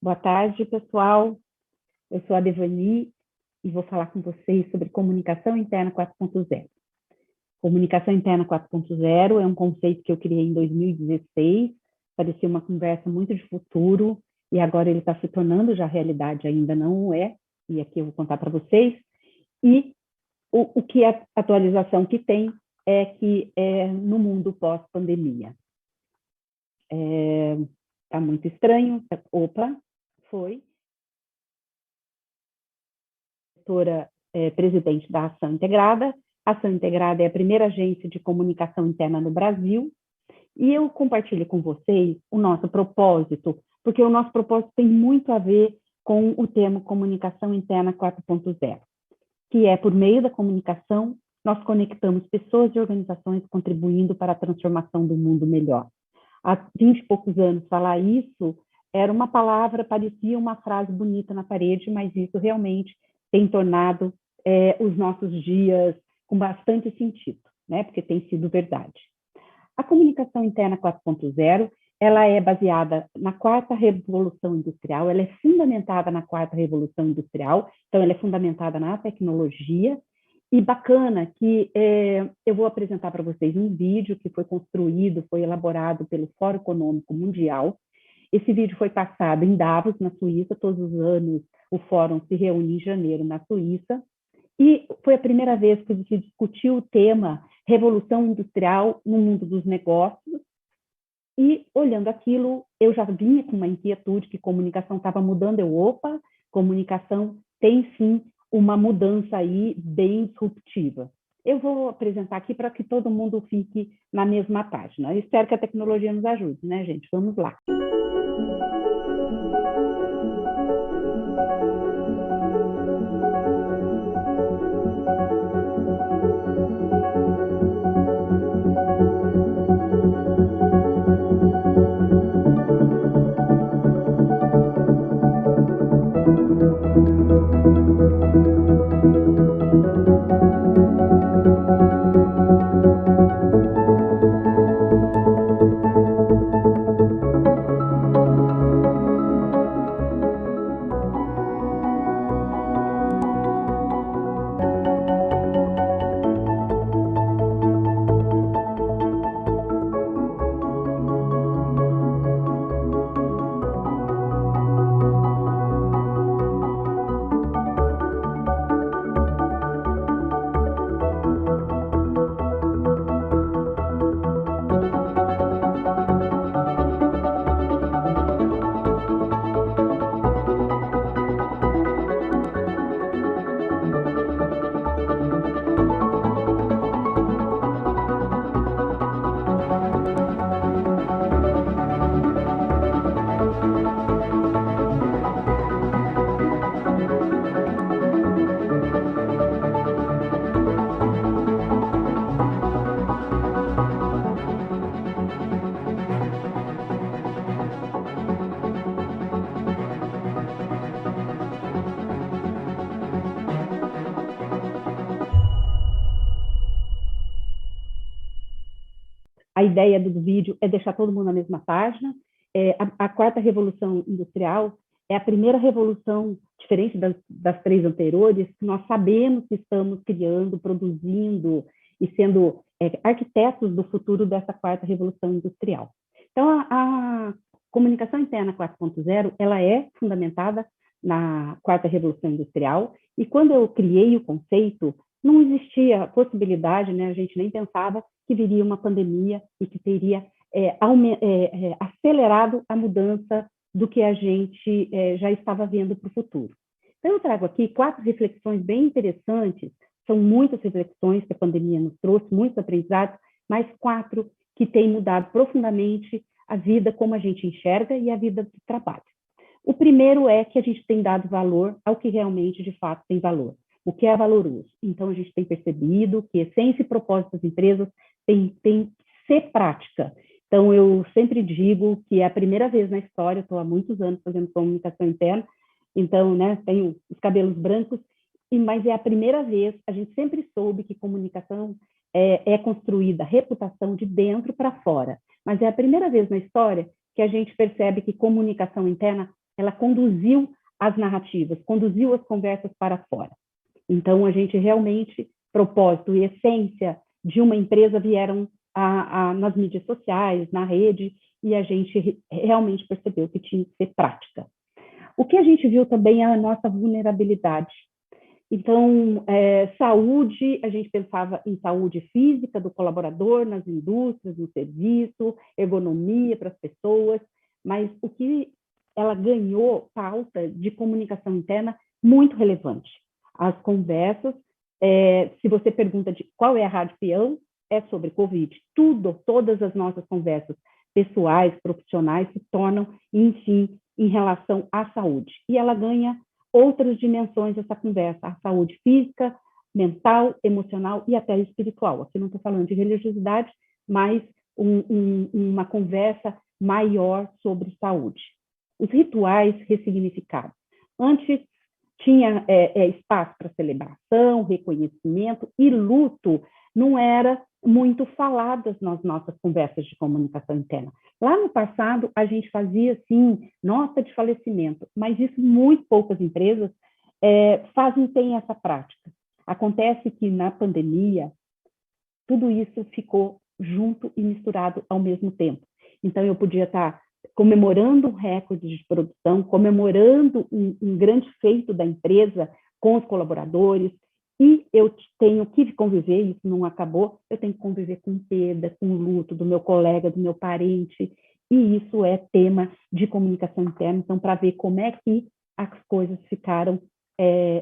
Boa tarde, pessoal. Eu sou a Devani e vou falar com vocês sobre comunicação interna 4.0. Comunicação interna 4.0 é um conceito que eu criei em 2016, parecia uma conversa muito de futuro, e agora ele está se tornando já realidade, ainda não é, e aqui eu vou contar para vocês. E o que a atualização que tem é que no mundo pós-pandemia. Está muito estranho. Opa, foi. Presidente da Ação Integrada. A Ação Integrada é a primeira agência de comunicação interna no Brasil. E eu compartilho com vocês o nosso propósito, porque o nosso propósito tem muito a ver com o termo comunicação interna 4.0, que é, por meio da comunicação, nós conectamos pessoas e organizações contribuindo para a transformação do mundo melhor. Há 20 e poucos anos, falar isso era uma palavra, parecia uma frase bonita na parede, mas isso realmente tem tornado os nossos dias com bastante sentido, né? Porque tem sido verdade. A comunicação interna 4.0, ela é baseada na quarta revolução industrial, ela é fundamentada na quarta revolução industrial, então ela é fundamentada na tecnologia, e bacana que eu vou apresentar para vocês um vídeo que foi construído, foi elaborado pelo Fórum Econômico Mundial. Esse vídeo foi passado em Davos, na Suíça. Todos os anos o fórum se reúne em janeiro na Suíça, e foi a primeira vez que se discutiu o tema Revolução Industrial no mundo dos negócios. E, olhando aquilo, eu já vinha com uma inquietude que comunicação estava mudando. Comunicação tem sim uma mudança aí bem disruptiva. Eu vou apresentar aqui para que todo mundo fique na mesma página. Eu espero que a tecnologia nos ajude, né, gente? Vamos lá. A ideia do vídeo é deixar todo mundo na mesma página. A quarta revolução industrial é a primeira revolução, diferente das três anteriores, que nós sabemos que estamos criando, produzindo e sendo arquitetos do futuro dessa quarta revolução industrial. Então, a comunicação interna 4.0, ela é fundamentada na quarta revolução industrial, e quando eu criei o conceito, não existia a possibilidade, né, a gente nem pensava que viria uma pandemia e que teria acelerado a mudança do que a gente já estava vendo para o futuro. Então, eu trago aqui 4 reflexões bem interessantes, são muitas reflexões que a pandemia nos trouxe, muitos aprendizados, mas 4 que têm mudado profundamente a vida como a gente enxerga e a vida do trabalho. O primeiro é que a gente tem dado valor ao que realmente, de fato, tem valor. O que é valoroso. Então, a gente tem percebido que a essência e propósito das empresas tem que ser prática. Então, eu sempre digo que é a primeira vez na história, estou há muitos anos fazendo comunicação interna, então, né, tenho os cabelos brancos, mas é a primeira vez, a gente sempre soube que comunicação é construída, reputação de dentro para fora, mas é a primeira vez na história que a gente percebe que comunicação interna ela conduziu as narrativas, conduziu as conversas para fora. Então, a gente realmente, propósito e essência de uma empresa vieram nas mídias sociais, na rede, e a gente realmente percebeu que tinha que ser prática. O que a gente viu também é a nossa vulnerabilidade. Então, saúde, a gente pensava em saúde física do colaborador, nas indústrias, no serviço, ergonomia para as pessoas, mas o que ela ganhou pauta de comunicação interna muito relevante. As conversas, se você pergunta de qual é a rádio peão, é sobre Covid. Todas as nossas conversas pessoais, profissionais, se tornam, enfim, em relação à saúde. E ela ganha outras dimensões dessa conversa, a saúde física, mental, emocional e até espiritual. Aqui não estou falando de religiosidade, mas uma conversa maior sobre saúde. Os rituais ressignificados. Antes tinha espaço para celebração, reconhecimento, e luto não era muito faladas nas nossas conversas de comunicação interna. Lá no passado, a gente fazia, sim, nota de falecimento, mas isso muito poucas empresas têm essa prática. Acontece que na pandemia, tudo isso ficou junto e misturado ao mesmo tempo. Então, eu podia estar comemorando um recorde de produção, comemorando um grande feito da empresa com os colaboradores, e eu tenho que conviver, isso não acabou, eu tenho que conviver com perda, com luto do meu colega, do meu parente, e isso é tema de comunicação interna, então, para ver como é que as coisas ficaram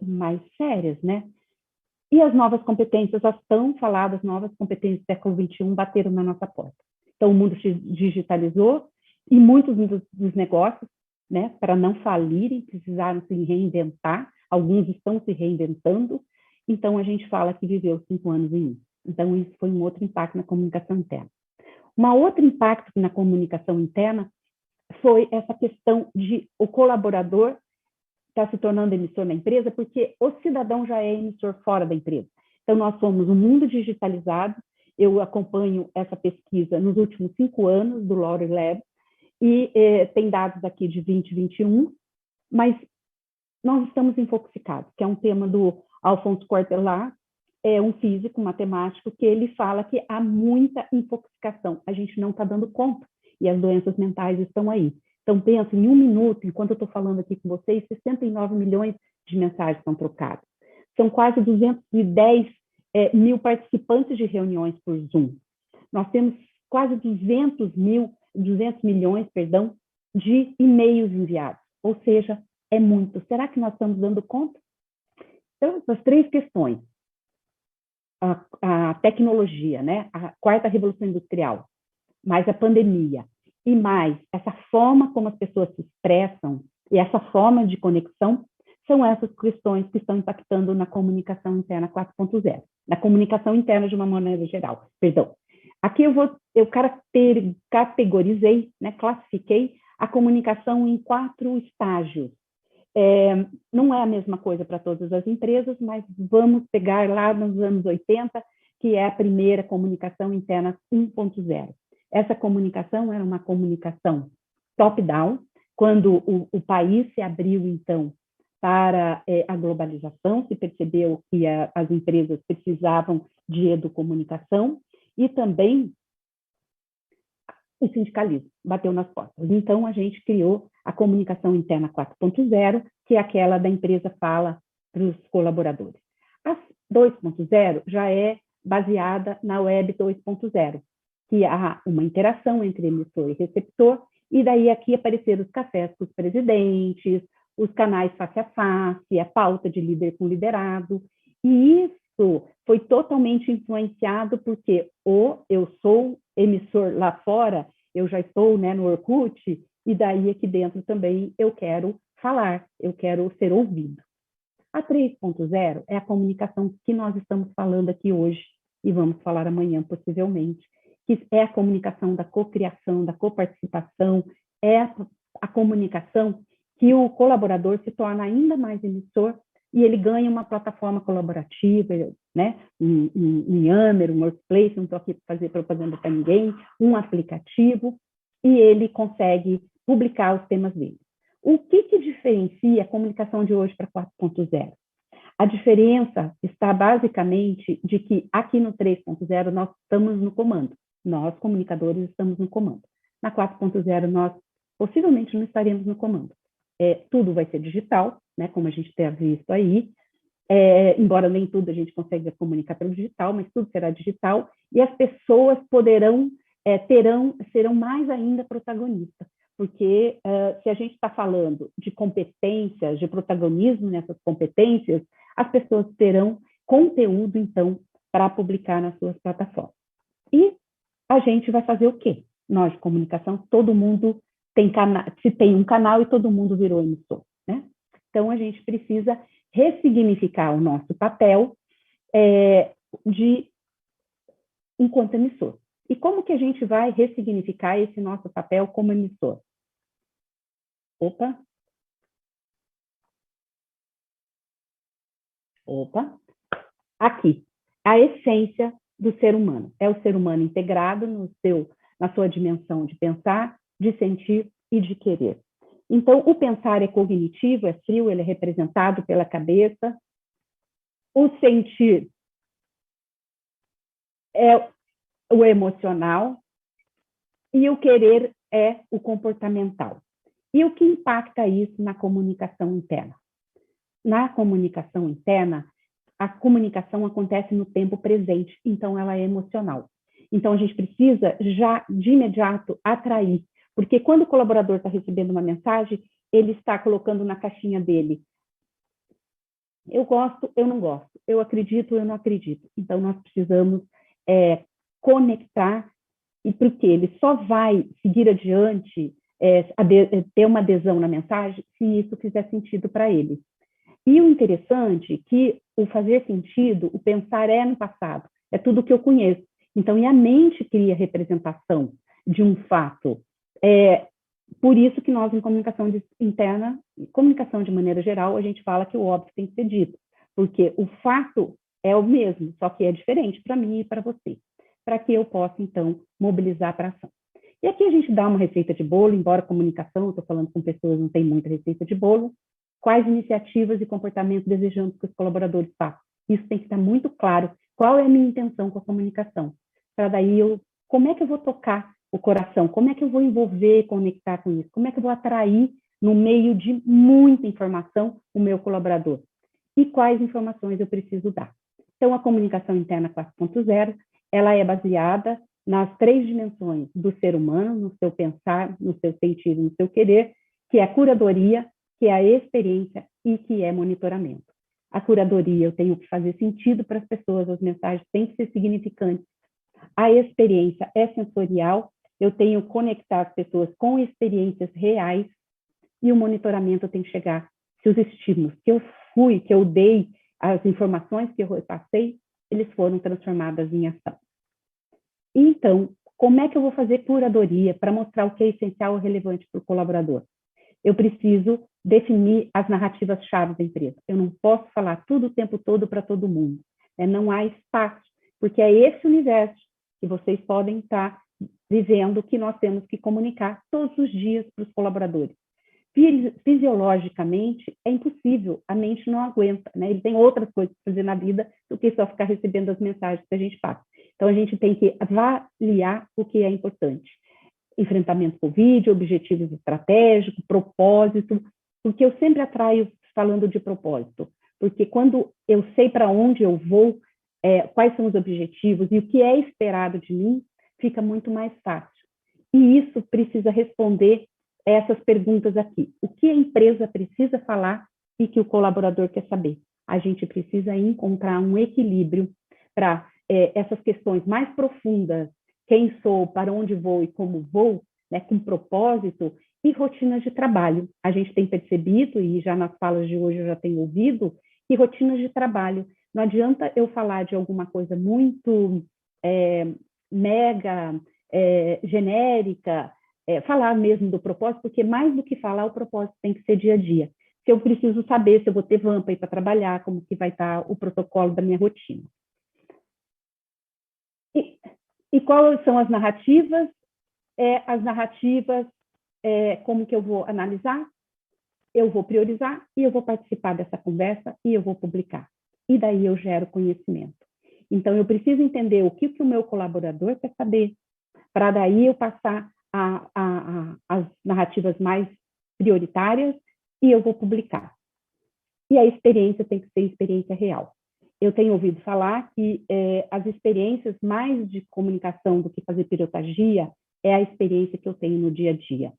mais sérias, né? E as novas competências, as tão faladas novas competências do século XXI bateram na nossa porta. Então, o mundo se digitalizou e muitos dos negócios, né, para não falirem, precisaram se reinventar, alguns estão se reinventando, então a gente fala que viveu 5 anos em 1. Então, isso foi um outro impacto na comunicação interna. Um outro impacto na comunicação interna foi essa questão de o colaborador está se tornando emissor na empresa, porque o cidadão já é emissor fora da empresa. Então, nós somos um mundo digitalizado, eu acompanho essa pesquisa nos últimos 5 anos do Laureate Lab, e tem dados aqui de 2021, mas nós estamos infoxicados, que é um tema do Alphonse Cortelar, é um físico, matemático, que ele fala que há muita infoxicação, a gente não está dando conta, e as doenças mentais estão aí. Então, pensa, em 1 minuto, enquanto eu estou falando aqui com vocês, 69 milhões de mensagens são trocadas. São quase 210 mil participantes de reuniões por Zoom. Nós temos quase 200 milhões, de e-mails enviados. Ou seja, é muito. Será que nós estamos dando conta? Então, essas 3 questões. A tecnologia, né? A 4ª revolução industrial, mais a pandemia, e mais essa forma como as pessoas se expressam e essa forma de conexão, são essas questões que estão impactando na comunicação interna 4.0, na comunicação interna de uma maneira geral. Perdão. Aqui eu categorizei, né, classifiquei a comunicação em 4 estágios. Não é a mesma coisa para todas as empresas, mas vamos pegar lá nos anos 80, que é a primeira comunicação interna 1.0. Essa comunicação era uma comunicação top-down, quando o país se abriu, então, para a globalização, se percebeu que as empresas precisavam de educomunicação, e também o sindicalismo bateu nas portas. Então, a gente criou a comunicação interna 4.0, que é aquela da empresa fala para os colaboradores. A 2.0 já é baseada na Web 2.0, que há uma interação entre emissor e receptor, e daí aqui apareceram os cafés com os presidentes, os canais face a face, a pauta de líder com liderado, e isso foi totalmente influenciado porque eu sou emissor lá fora, eu já estou, né, no Orkut, e daí aqui dentro também eu quero falar, eu quero ser ouvido. A 3.0 é a comunicação que nós estamos falando aqui hoje, e vamos falar amanhã possivelmente, que é a comunicação da cocriação, da coparticipação, é a comunicação que o colaborador se torna ainda mais emissor e ele ganha uma plataforma colaborativa, né? um Yammer, um Workplace, não estou aqui para fazer propaganda para ninguém, um aplicativo, e ele consegue publicar os temas dele. O que diferencia a comunicação de hoje para 4.0? A diferença está basicamente de que aqui no 3.0 nós estamos no comando. Nós, comunicadores, estamos no comando. Na 4.0 nós possivelmente não estaremos no comando. Tudo vai ser digital, né, como a gente tem visto aí, embora nem tudo a gente consiga comunicar pelo digital, mas tudo será digital, e as pessoas serão mais ainda protagonistas, porque se a gente está falando de competências, de protagonismo nessas competências, as pessoas terão conteúdo, então, para publicar nas suas plataformas. E a gente vai fazer o quê? Nós, de comunicação, todo mundo se tem um canal e todo mundo virou emissor, né? Então, a gente precisa ressignificar o nosso papel enquanto emissor. E como que a gente vai ressignificar esse nosso papel como emissor? Opa. Aqui, a essência do ser humano. É o ser humano integrado na sua dimensão de pensar, de sentir e de querer. Então, o pensar é cognitivo, é frio, ele é representado pela cabeça. O sentir é o emocional e o querer é o comportamental. E o que impacta isso na comunicação interna? Na comunicação interna, a comunicação acontece no tempo presente, então ela é emocional. Então a gente precisa já de imediato atrair, porque quando o colaborador está recebendo uma mensagem, ele está colocando na caixinha dele: eu gosto, eu não gosto, eu acredito, eu não acredito. Então nós precisamos conectar, e porque ele só vai seguir adiante, ter uma adesão na mensagem, se isso fizer sentido para ele. E o interessante é que o fazer sentido, o pensar no passado, é tudo que eu conheço. Então, e a mente cria representação de um fato. Por isso que nós, em comunicação interna, comunicação de maneira geral, a gente fala que o óbvio tem que ser dito, porque o fato é o mesmo, só que é diferente para mim e para você, para que eu possa, então, mobilizar para a ação. E aqui a gente dá uma receita de bolo, embora comunicação, eu estou falando com pessoas, não tem muita receita de bolo. Quais iniciativas e comportamentos desejamos que os colaboradores façam? Isso tem que estar muito claro. Qual é a minha intenção com a comunicação? Para daí como é que eu vou tocar o coração? Como é que eu vou envolver, conectar com isso? Como é que eu vou atrair, no meio de muita informação, o meu colaborador? E quais informações eu preciso dar? Então, a comunicação interna 4.0, ela é baseada nas 3 dimensões do ser humano, no seu pensar, no seu sentir, no seu querer, que é a curadoria, que é a experiência e que é monitoramento. A curadoria, eu tenho que fazer sentido para as pessoas, as mensagens têm que ser significantes. A experiência é sensorial, eu tenho que conectar as pessoas com experiências reais, e o monitoramento tem que chegar se os estímulos que eu dei, as informações que eu repassei, eles foram transformadas em ação. Então, como é que eu vou fazer curadoria para mostrar o que é essencial e relevante para o colaborador? Eu preciso definir as narrativas-chave da empresa. Eu não posso falar tudo o tempo todo para todo mundo. Não há espaço, porque é esse universo que vocês podem estar vivendo que nós temos que comunicar todos os dias para os colaboradores. Fisiologicamente, é impossível, a mente não aguenta, né? Ele tem outras coisas para fazer na vida do que só ficar recebendo as mensagens que a gente passa. Então, a gente tem que avaliar o que é importante. Enfrentamento Covid, objetivos estratégicos, propósito, porque eu sempre atraio falando de propósito, porque quando eu sei para onde eu vou, quais são os objetivos e o que é esperado de mim, fica muito mais fácil. E isso precisa responder essas perguntas aqui. O que a empresa precisa falar e que o colaborador quer saber? A gente precisa encontrar um equilíbrio para essas questões mais profundas, quem sou, para onde vou e como vou, né, com propósito, e rotinas de trabalho. A gente tem percebido, e já nas falas de hoje eu já tenho ouvido, que rotinas de trabalho. Não adianta eu falar de alguma coisa muito mega genérica, falar mesmo do propósito, porque mais do que falar, o propósito tem que ser dia a dia. Se eu preciso saber se eu vou ter van para ir para trabalhar, como que vai estar o protocolo da minha rotina. E quais são as narrativas? As narrativas, como que eu vou analisar? eu vou priorizar e eu vou participar dessa conversa e eu vou publicar. E daí eu gero conhecimento. Então, eu preciso entender o que o meu colaborador quer saber, para daí eu passar as narrativas mais prioritárias e eu vou publicar. E a experiência tem que ser experiência real. Eu tenho ouvido falar que as experiências mais de comunicação do que fazer pirotagia é a experiência que eu tenho no dia a dia.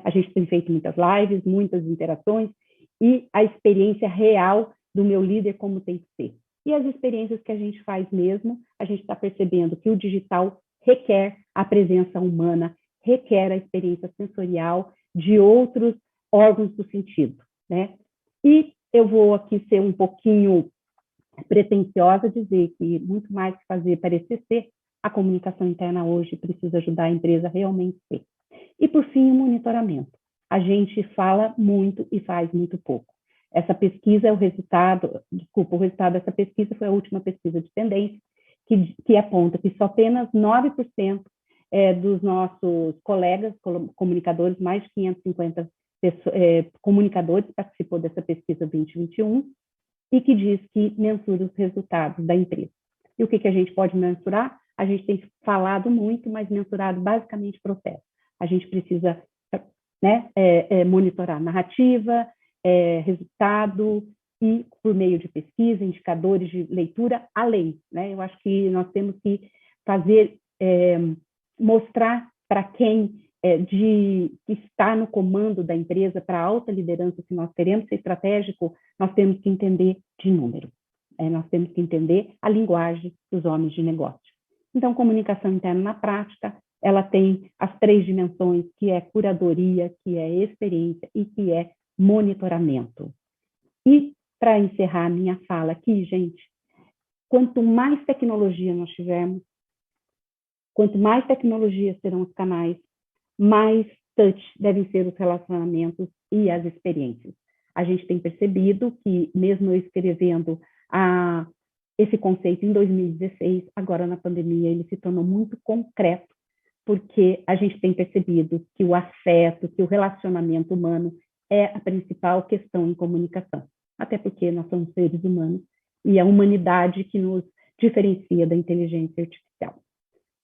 A gente tem feito muitas lives, muitas interações, e a experiência real do meu líder como tem que ser. E as experiências que a gente faz mesmo, a gente está percebendo que o digital requer a presença humana, requer a experiência sensorial de outros órgãos do sentido, né? E eu vou aqui ser um pouquinho pretensiosa, dizer que muito mais que fazer parecer ser, a comunicação interna hoje precisa ajudar a empresa a realmente ser. E, por fim, o monitoramento. A gente fala muito e faz muito pouco. Essa pesquisa é o resultado dessa pesquisa foi a última pesquisa de tendência, que aponta que só apenas 9% dos nossos colegas comunicadores, mais de 550 comunicadores participou dessa pesquisa 2021, e que diz que mensura os resultados da empresa. E o que a gente pode mensurar? A gente tem falado muito, mas mensurado basicamente processo. A gente precisa monitorar narrativa, resultado, e por meio de pesquisa, indicadores de leitura, além. Eu acho que nós temos que fazer, mostrar para quem que está no comando da empresa, para a alta liderança, se nós queremos ser estratégico, nós temos que entender de número. Nós temos que entender a linguagem dos homens de negócio. Então, comunicação interna na prática, ela tem as 3 dimensões, que é curadoria, que é experiência e que é monitoramento. E, para encerrar a minha fala aqui, gente, quanto mais tecnologia nós tivermos, quanto mais tecnologia serão os canais, mais touch devem ser os relacionamentos e as experiências. A gente tem percebido que, mesmo eu escrevendo esse conceito em 2016, agora na pandemia ele se tornou muito concreto, porque a gente tem percebido que o afeto, que o relacionamento humano é a principal questão em comunicação. Até porque nós somos seres humanos e a humanidade que nos diferencia da inteligência artificial.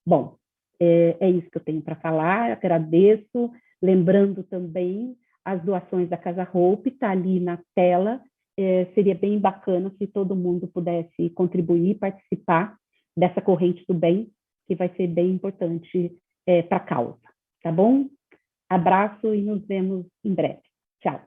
Bom, é isso que eu tenho para falar, eu agradeço, lembrando também as doações da Casa Hope, está ali na tela, seria bem bacana se todo mundo pudesse contribuir, participar dessa corrente do bem, que vai ser bem importante para a causa, tá bom? Abraço e nos vemos em breve. Tchau.